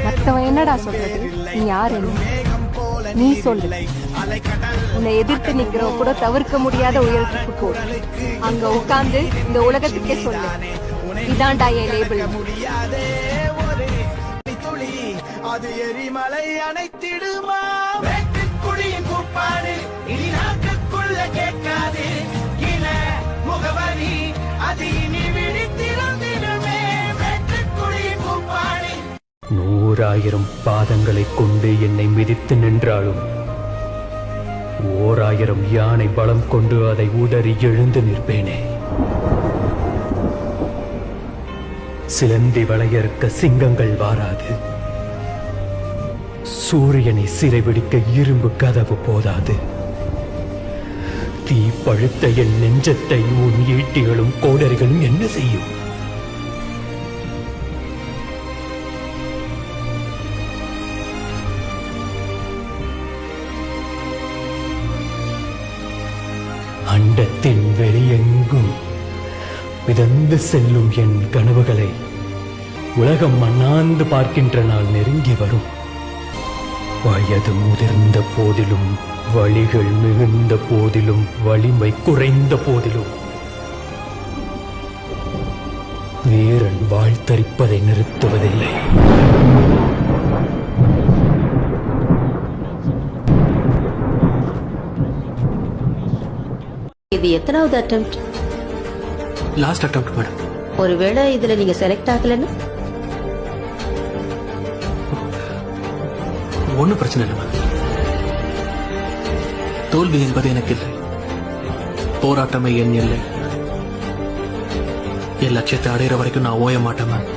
மத்தவன் என்னடா சொல்றது? நீ யாரு? நீ சொல்லு. உன்னை எதிர்த்து நிக்கிறவ கூட தவிர்க்க முடியாத உயரத்துக்கு போ. அங்க உட்கார்ந்து இந்த உலகத்துக்கே சொல்லு, இதான்டா என் லேபிள். அது எரிமலை அணைத்திடுமா? வெட்டுக்குழியின் கூப்பாடு இனி நாட்டுக்குள்ள கேட்காது. இன முகவரி அது இனி விழித்திருந்திடுமே. வெட்டுக்குழியின் கூப்பாடு 100,000 பாதங்களை கொண்டு என்னை மிதித்து நின்றாலும் 1000 யானை பலம் கொண்டு அதை உதறி எழுந்து நிற்பேனே. சிலந்தி வளையறுக்க சிங்கங்கள் வாராது. சூரியனை சிறைபிடிக்க இரும்பு கதவு போதாது. தீ பழுத்த என் நெஞ்சத்தை உன் ஈட்டிகளும் கோடரிகளும் என்ன செய்யும்? அண்டத்தின் வெளியெங்கும் மிதந்து செல்லும் என் கனவுகளை உலகம் அண்ணாந்து பார்க்கின்ற நாள் நெருங்கி வரும். வயது முதிர்ந்த போதிலும், வழிகள் மிகுந்த போதிலும், வலிமை குறைந்த போதிலும் வீரன் வாழ்த்தரிப்பதை நிறுத்துவதில்லை. இது எத்தனாவது அட்டெம்ப்ட்? Last attempt madam. ஒருவேளை இதுல நீங்க செலக்ட் ஆகலன்னு? ஒன்னும் பிரச்சனை இல்லை மேம். தோல்வி என்பது எனக்கு இல்லை. போராட்டமே என் இல்லை. என் லட்சியத்தை அடையிற வரைக்கும் நான் ஓய மாட்டேன் மேம்.